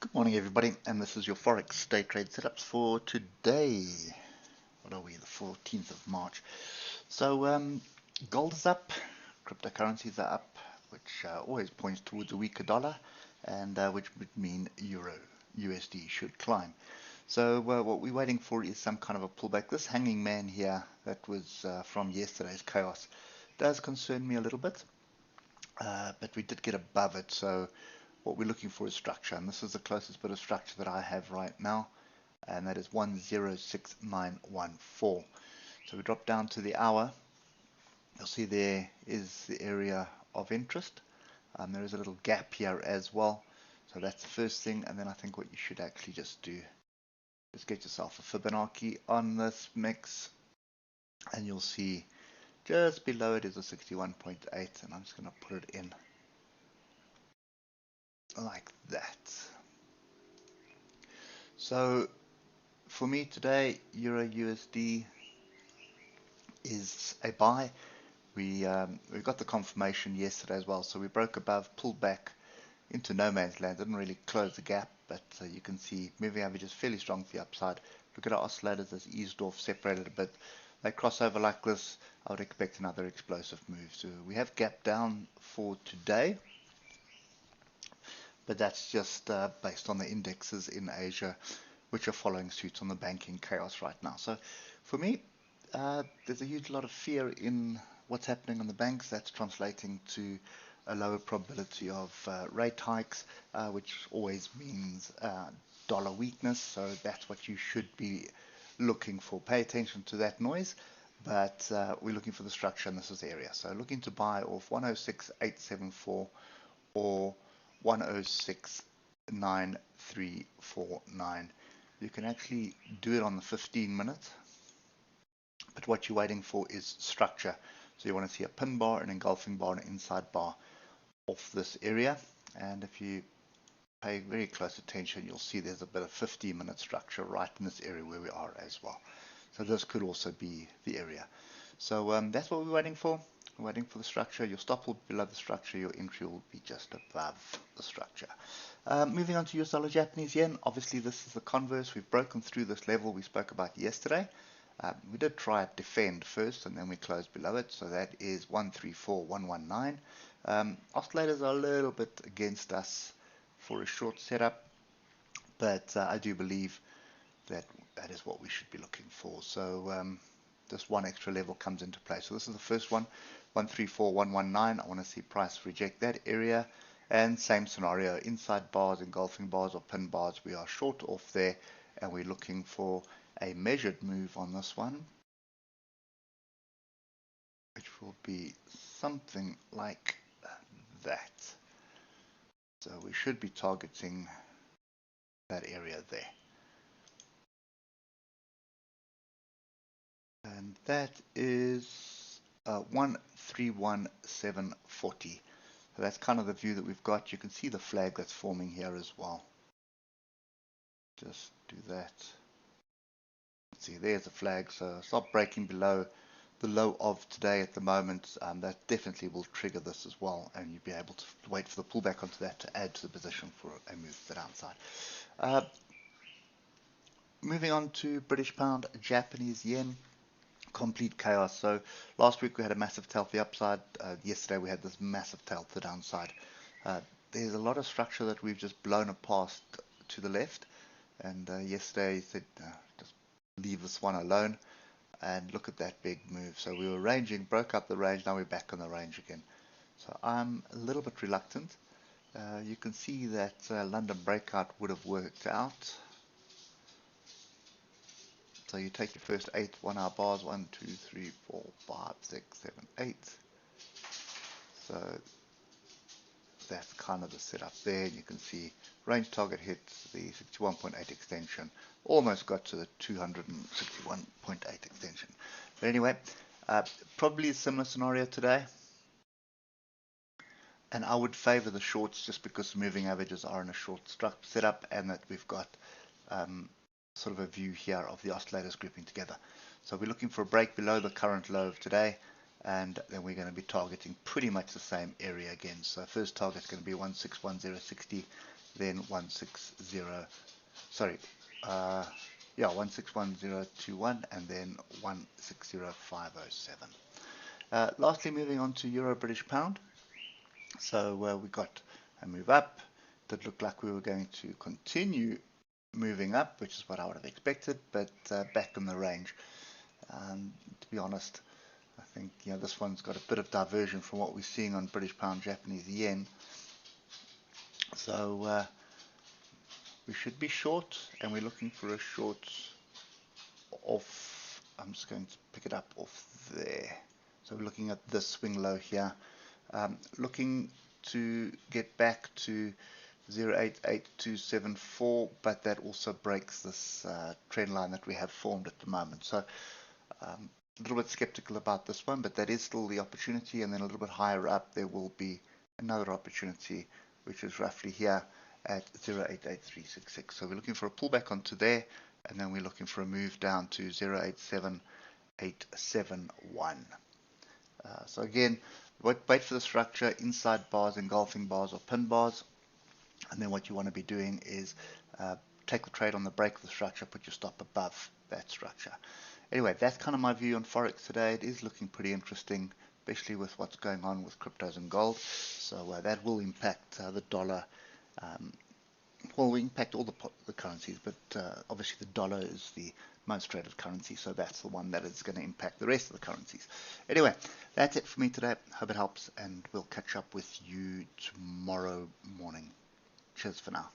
Good morning, everybody, and this is your Forex day trade setups for today. What are we, the 14th of March? So, gold is up, cryptocurrencies are up, which always points towards a weaker dollar, and which would mean Euro USD should climb. So, what we're waiting for is some kind of a pullback. This hanging man here that was from yesterday's chaos does concern me a little bit, but we did get above it. So what we're looking for is structure, and this is the closest bit of structure that I have right now, and that is 106914. So we drop down to the hour. You'll see there is the area of interest. There is a little gap here as well, so that's the first thing. And then I think what you should actually just do is get yourself a Fibonacci on this mix, and you'll see just below it is a 61.8, and I'm just going to put it in like that. So for me today, Euro USD is a buy. We got the confirmation yesterday as well, so we broke above, pulled back into no man's land. Didn't really close the gap, but you can see moving average is fairly strong for the upside. Look at our oscillators as eased off, separated a bit. They cross over like this, I would expect another explosive move. So we have gap down for today, but that's just based on the indexes in Asia, which are following suit on the banking chaos right now. So for me, there's a huge lot of fear in what's happening on the banks. That's translating to a lower probability of rate hikes, which always means dollar weakness. So that's what you should be looking for. Pay attention to that noise, but we're looking for the structure, and this is the area. So looking to buy off 106.874 or 106.9349. You can actually do it on the 15 minute, but what you're waiting for is structure. So you want to see a pin bar, an engulfing bar, and an inside bar off this area. And if you pay very close attention, you'll see there's a bit of 15-minute structure right in this area where we are as well. So this could also be the area. So that's what we're waiting for. We're waiting for the structure. Your stop will be below the structure. Your entry will be just above the structure. Moving on to US dollar Japanese yen. Obviously, this is the converse. We've broken through this level we spoke about yesterday. We did try it defend first, and then we closed below it. So that is 134.119. Oscillators are a little bit against us for a short setup, but I do believe that that is what we should be looking for. So this one extra level comes into play. So this is the first one, 134.119. I want to see price reject that area, and same scenario, inside bars, engulfing bars, or pin bars. We are short off there, and we're looking for a measured move on this one, which will be something like that. So we should be targeting that area there. And that is 131.740. So that's kind of the view that we've got. You can see the flag that's forming here as well. Just do that. See, there's the flag. So stop breaking below the low of today at the moment. That definitely will trigger this as well, and you'll be able to wait for the pullback onto that to add to the position for a move to the downside. Moving on to British pound, Japanese yen. Complete chaos. So last week we had a massive tail to the upside. Yesterday we had this massive tail to the downside. There's a lot of structure that we've just blown apart to the left, and yesterday said just leave this one alone, and look at that big move. So we were ranging, broke up the range, now we're back on the range again. So I'm a little bit reluctant. You can see that London breakout would have worked out. So you take your first 8 1-hour bars, 1, 2, 3, 4, 5, 6, 7, 8. So that's kind of the setup there. You can see range target hits the 61.8 extension, almost got to the 261.8 extension. But anyway, probably a similar scenario today. And I would favor the shorts just because moving averages are in a short setup, and that we've got sort of a view here of the oscillators grouping together. So we're looking for a break below the current low of today, and then we're going to be targeting pretty much the same area again. So first target is going to be 161.060, then 160, sorry, yeah, 161021, and then 160507. Lastly, moving on to Euro British Pound. So we got a move up. That looked like we were going to continue moving up, which is what I would have expected, but back in the range. To be honest, I think this one's got a bit of diversion from what we're seeing on British Pound, Japanese Yen. So we should be short, and we're looking for a short off. I'm just going to pick it up off there. So we're looking at this swing low here, looking to get back to 088274, but that also breaks this trend line that we have formed at the moment. So a little bit skeptical about this one, but that is still the opportunity. And then a little bit higher up, there will be another opportunity, which is roughly here at 088366. So we're looking for a pullback onto there, and then we're looking for a move down to 087871. So again, wait for the structure, inside bars, engulfing bars, or pin bars. And then what you want to be doing is take the trade on the break of the structure, put your stop above that structure. Anyway, that's kind of my view on Forex today. It is looking pretty interesting, especially with what's going on with cryptos and gold. So that will impact the dollar. Well, we impact all the currencies, but obviously the dollar is the most traded currency, so that's the one that is going to impact the rest of the currencies. Anyway, that's it for me today. Hope it helps, and we'll catch up with you tomorrow morning. Cheers for now.